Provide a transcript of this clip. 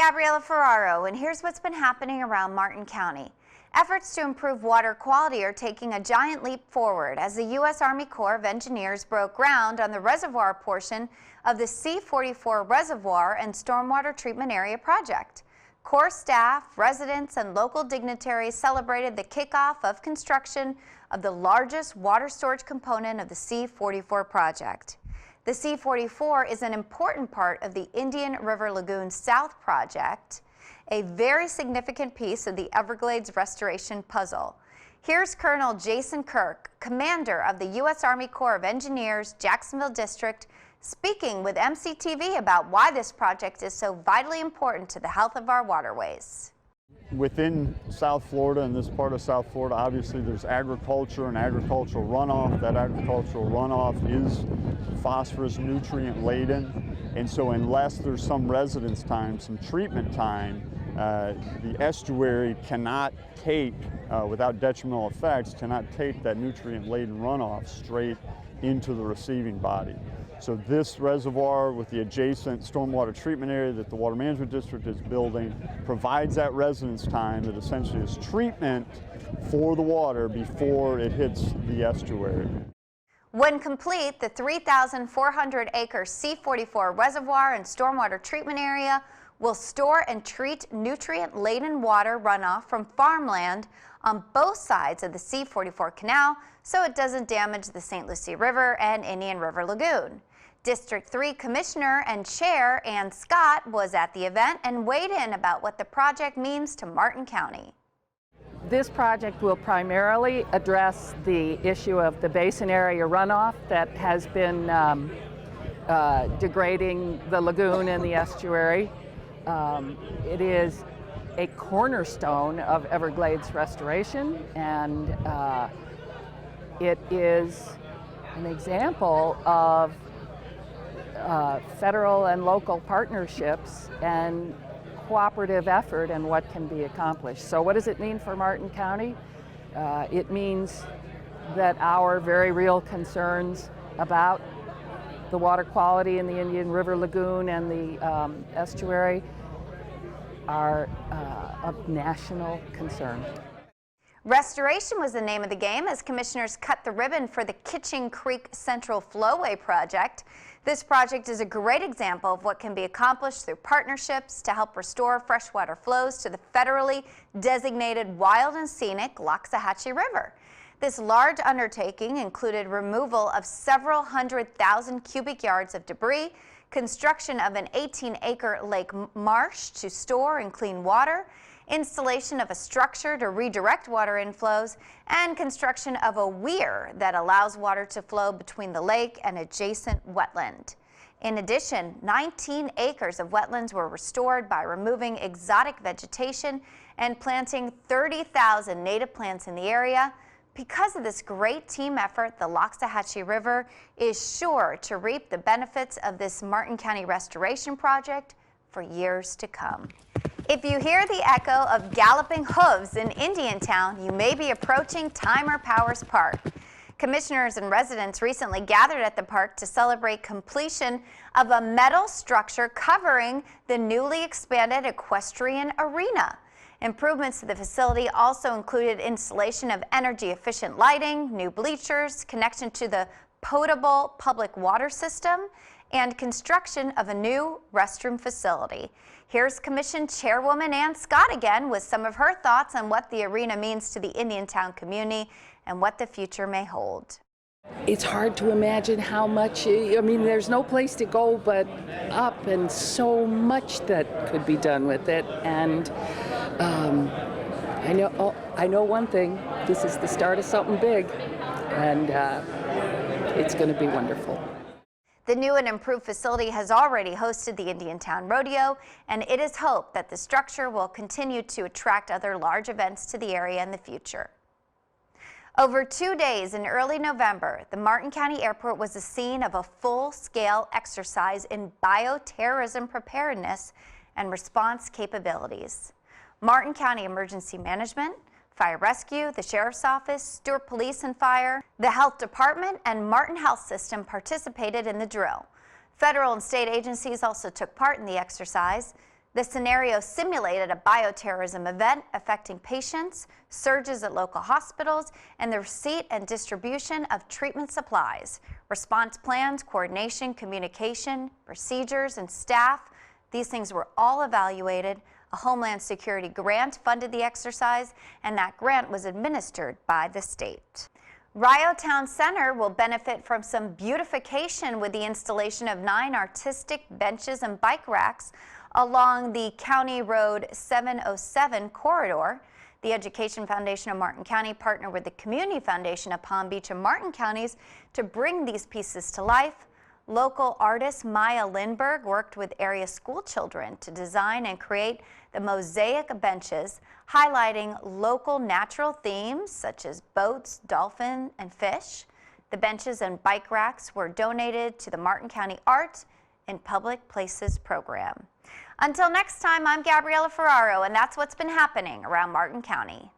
Gabriela Ferraro, and here's what's been happening around Martin County. Efforts to improve water quality are taking a giant leap forward as the U.S. Army Corps of Engineers broke ground on the reservoir portion of the C-44 Reservoir and Stormwater Treatment Area project. Corps staff, residents, and local dignitaries celebrated the kickoff of construction of the largest water storage component of the C-44 project. The C-44 is an important part of the Indian River Lagoon South project, a very significant piece of the Everglades restoration puzzle. Here's Colonel Jason Kirk, commander of the U.S. Army Corps of Engineers, Jacksonville District, speaking with MCTV about why this project is so vitally important to the health of our waterways. Within South Florida, in this part of South Florida, obviously there's agriculture and agricultural runoff. That agricultural runoff is phosphorus nutrient laden, and so unless there's some residence time, some treatment time, the estuary cannot take, without detrimental effects, cannot take that nutrient laden runoff straight into the receiving body. So this reservoir with the adjacent stormwater treatment area that the Water Management District is building provides that residence time that essentially is treatment for the water before it hits the estuary. When complete, the 3,400-acre C-44 reservoir and stormwater treatment area will store and treat nutrient-laden water runoff from farmland on both sides of the C-44 canal so it doesn't damage the St. Lucie River and Indian River Lagoon. District 3 Commissioner and Chair Ann Scott was at the event and weighed in about what the project means to Martin County. This project will primarily address the issue of the basin area runoff that has been degrading the lagoon and the estuary. It is a cornerstone of Everglades restoration, and it is an example of federal and local partnerships and cooperative effort and what can be accomplished. So what does it mean for Martin County? It means that our very real concerns about the water quality in the Indian River Lagoon and the estuary are of national concern. Restoration was the name of the game as commissioners cut the ribbon for the Kitchen Creek Central Flowway project. This project is a great example of what can be accomplished through partnerships to help restore freshwater flows to the federally designated wild and scenic Loxahatchee River. This large undertaking included removal of several 100,000 cubic yards of debris, construction of an 18-acre lake marsh to store and clean water, installation of a structure to redirect water inflows, and construction of a weir that allows water to flow between the lake and adjacent wetland. In addition, 19 acres of wetlands were restored by removing exotic vegetation and planting 30,000 native plants in the area. Because of this great team effort, the Loxahatchee River is sure to reap the benefits of this Martin County restoration project for years to come. If you hear the echo of galloping hooves in Indiantown, you may be approaching Timer Powers Park. Commissioners and residents recently gathered at the park to celebrate completion of a metal structure covering the newly expanded equestrian arena. Improvements to the facility also included installation of energy-efficient lighting, new bleachers, connection to the potable public water system, and construction of a new restroom facility. Here's Commission Chairwoman Ann Scott again with some of her thoughts on what the arena means to the Indiantown community and what the future may hold. It's hard to imagine how much, I mean, there's no place to go but up, and so much that could be done with it. And I know one thing, this is the start of something big, and it's going to be wonderful. The new and improved facility has already hosted the Indiantown Rodeo, and it is hoped that the structure will continue to attract other large events to the area in the future. Over 2 days in early November, the Martin County Airport was the scene of a full-scale exercise in bioterrorism preparedness and response capabilities. Martin County Emergency Management, Fire Rescue, the Sheriff's Office, Stewart Police and Fire, the Health Department, and Martin Health System participated in the drill. Federal and state agencies also took part in the exercise. The scenario simulated a bioterrorism event affecting patients, surges at local hospitals, and the receipt and distribution of treatment supplies. Response plans, coordination, communication, procedures, and staff, these things were all evaluated. A Homeland Security grant funded the exercise, and that grant was administered by the state. Rio Town Center will benefit from some beautification with the installation of 9 artistic benches and bike racks along the County Road 707 corridor. The Education Foundation of Martin County partnered with the Community Foundation of Palm Beach and Martin counties to bring these pieces to life. Local artist Maya Lindberg worked with area school children to design and create the mosaic benches, highlighting local natural themes such as boats, dolphin, and fish. The benches and bike racks were donated to the Martin County Art in Public Places program. Until next time, I'm Gabriella Ferraro, and that's what's been happening around Martin County.